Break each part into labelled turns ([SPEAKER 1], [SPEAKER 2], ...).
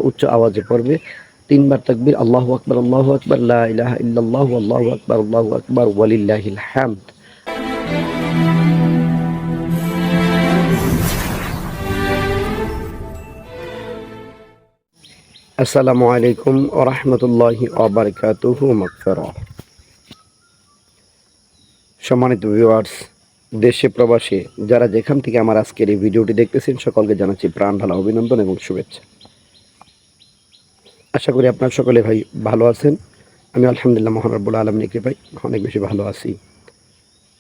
[SPEAKER 1] উচ্চ আওয়াজে পড়বে, ৩ বার তাকবীর, আল্লাহু আকবার, আল্লাহু আকবার, লা ইলাহা ইল্লাল্লাহু, আল্লাহু আকবার, আল্লাহু আকবার, ওয়ালিল্লাহিল হামদ। আসসালামু আলাইকুম ওয়া রাহমাতুল্লাহি ওয়া বারাকাতুহু। মাগফিরাহ। সম্মানিত ভিউয়ার্স, দেশে প্রবাসে যারা যেখান থেকে আমার আজকের এই ভিডিওটি দেখতেছেন, সকলকে জানাচ্ছি প্রাণ ঢালা অভিনন্দন এবং শুভেচ্ছা। আশা করি আপনারা সকলে ভাই ভালো আছেন। আমি আলহামদুলিল্লাহ মহান রব্বুল আলামিনের কৃপায় অনেক বেশি ভালো আছি।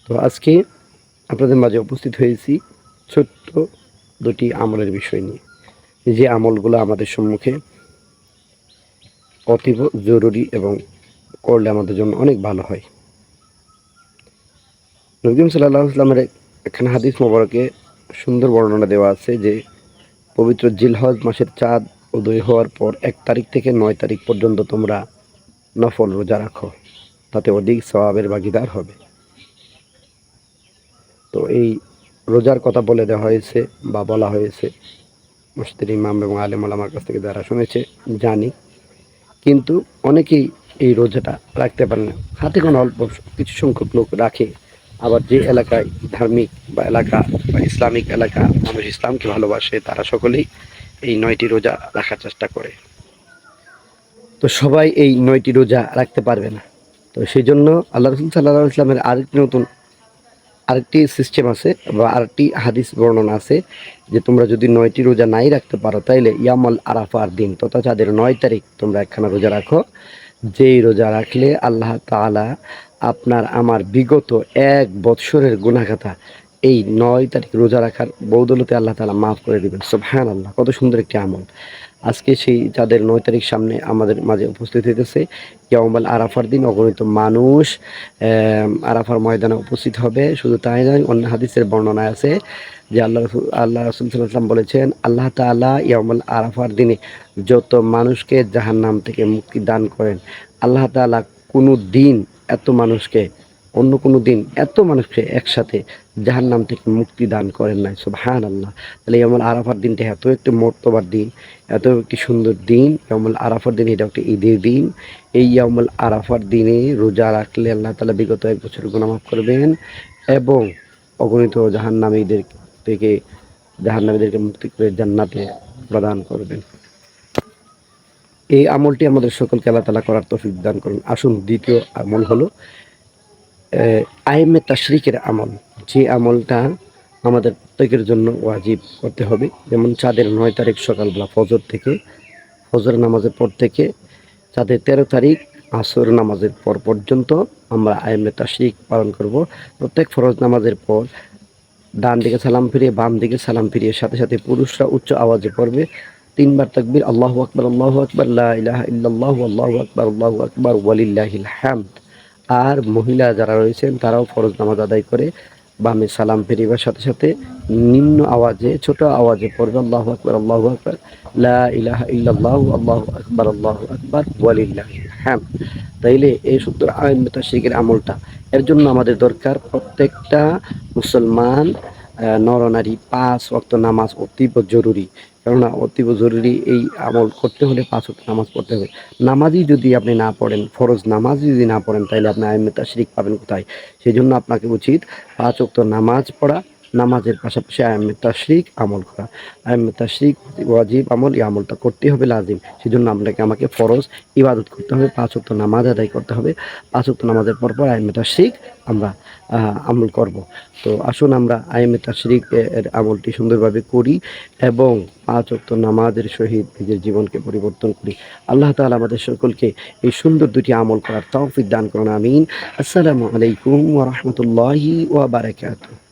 [SPEAKER 1] তো আজকে আপনাদের মাঝে উপস্থিত হয়েছি ছোট্ট দুটি আমলের বিষয় নিয়ে, যে আমলগুলো আমাদের সম্মুখে অতীব জরুরি এবং করলে আমাদের জন্য অনেক ভালো হয়। নবী করিম সাল্লাল্লাহু আলাইহি ওয়াসাল্লামের এখানে হাদিস মোবারকে সুন্দর বর্ণনা দেওয়া আছে যে পবিত্র জিলহজ মাসের চাঁদ উদয় হওয়ার পর 1 তারিখ থেকে 9 তারিখ পর্যন্ত তোমরা নফল রোজা রাখো, তাতে অধিক সওয়াবের ভাগীদার হবে। তো এই রোজার কথা বলে দেওয়া হয়েছে বা বলা হয়েছে মসজিদের ইমাম এবং আলেম ওলামার কাছ থেকে যারা শুনেছে জানি, কিন্তু অনেকেই এই রোজাটা রাখতে পারে না। হাতে কোনো অল্প কিছু সংখ্যক লোক রাখে। আবার যে এলাকায় ধার্মিক বা এলাকা বা ইসলামিক এলাকা, মানুষ ইসলামকে ভালোবাসে, তারা সকলেই এই 9টি রোজা রাখার চেষ্টা করে। তো সবাই এই 9টি রোজা রাখতে পারবে না। তো সেই জন্য আল্লাহ রাসূল সাল্লাল্লাহু আলাইহি ওয়াসাল্লামের আরেকটি সিস্টেম আছে বা আরেকটি হাদিস বর্ণনা আছে যে তোমরা যদি 9টি রোজা নাই রাখতে পারো, তাইলে ইয়ামুল আরাফার দিন তথা চাঁদের 9 তারিখ তোমরা একখানা রোজা রাখো। যেই রোজা রাখলে আল্লাহ তাআলা আপনার আমার বিগত 1 বৎসরের গুনাহ খাতা এই 9 তারিখ রোজা রাখার বদৌলতে আল্লাহ তাআলা মাফ করে দিবেন। সুবহানাল্লাহ, কত সুন্দর একটি আমল। আজকে সেই চাঁদের 9 তারিখ সামনে আমাদের মাঝে উপস্থিত হইতেছে। ইয়াউমুল আরাফার দিন অগণিত মানুষ আরাফার ময়দানে উপস্থিত হবে। শুধু তাই নয়, অন্য হাদিসের বর্ণনায় আছে যে আল্লাহ রাসূল সাল্লাল্লাহু আলাইহি ওয়াসাল্লাম বলেছেন, আল্লাহ তাআলা ইয়াউমুল আরাফার দিনে যত মানুষকে জাহান্নাম থেকে মুক্তি দান করেন, আল্লাহ তাআলা কোনো দিন এত মানুষকে, অন্য কোনো দিন এত মানুষকে একসাথে জাহান্নাম থেকে মুক্তি দান করেন নাই। সুবহানাল্লাহ। তাহলে ইয়াউমুল আরাফার দিনটা এত একটি মর্তবার দিন, এত একটি সুন্দর দিন। ইয়াউমুল আরাফার দিন এটা একটা ঈদের দিন। এই ইয়াউমুল আরাফার দিনে রোজা রাখলে আল্লাহ তাআলা বিগত 1 বছরের গুনাহ মাফ করবেন এবং অগণিত জাহান্নামীদেরকে মুক্তি করে জান্নাতে প্রদান করবেন। এই আমলটি আমাদের সকলকে আল্লাহ তাআলা করার তৌফিক দান করুন। আসুন, দ্বিতীয় আমল হলো আইমে তাশরিকের আমল। যে আমলটা আমাদের প্রত্যেকের জন্য ওয়াজিব করতে হবে। যেমন চাঁদের 9 তারিখ সকালবেলা ফজর নামাজের পর থেকে চাঁদের 13 তারিখ আসর নামাজের পর পর্যন্ত আমরা আইমে তাশরিক পালন করব। প্রত্যেক ফরজ নামাজের পর ডান দিকে সালাম ফিরিয়ে, বাম দিকে সালাম ফিরিয়ে, সাথে সাথে পুরুষরা উচ্চ আওয়াজে পড়বে 3 বার তাকবীর, আল্লাহু আকবার, আল্লাহু আকবার, লা ইলাহা ইল্লাল্লাহু, আল্লাহু আকবার, আল্লাহু আকবার, ওয়ালিল্লাহিল হামদ। আর মহিলা যারা রয়েছেন তারাও ফরজ নামাজ আদায় করে বামে সালাম ফিরিবার সাথে সাথে নিম্ন আওয়াজে, ছোট আওয়াজে পড়বে আল্লাহু আকবার, আল্লাহু আকবার, লা ইলাহা ইল্লাল্লাহু, আল্লাহু আকবার, আল্লাহু আকবার, ওয়ালিল্লাহিল হামদ। তাইলে এই সুন্দর আইমে তাশরিকের আমলটা, এর জন্য আমাদের দরকার প্রত্যেকটা মুসলমান নরনারী 5 ওয়াক্ত নামাজ অতীব জরুরি। কেননা অতীব জরুরি এই আমল করতে হলে 5 ওয়াক্ত নামাজ পড়তে হবে। নামাজই যদি আপনি না পড়েন, ফরজ নামাজই যদি না পড়েন, তাহলে আপনি আইমে তাশরিক পাবেন কোথায়? সেই জন্য আপনাকে উচিত 5 ওয়াক্ত নামাজ পড়া, নামাজের পাশাপাশি আইমে তাশরিক আমল করা। আইমে তাশরিক ওয়াজিব আমল, এই আমলটা করতে হবে লাজিম। সেজন্য আমাকে ফরজ ইবাদত করতে হবে, 5 ওয়াক্ত নামাজ আদায় করতে হবে। 5 ওয়াক্ত নামাজের পর আইমে তাশরিক আমরা আমল করব। তো আসুন আমরা আইমে তাশরিক এর আমলটি সুন্দরভাবে করি এবং 5 ওয়াক্ত নামাজের সহিত নিজের জীবনকে পরিবর্তন করি। আল্লাহ তাআলা আমাদের সকলকে এই সুন্দর দুটি আমল করার তৌফিক দান করুন। আমিন। আসসালামু আলাইকুম ওয়া রাহমাতুল্লাহি ওয়া বারাকাতুহু।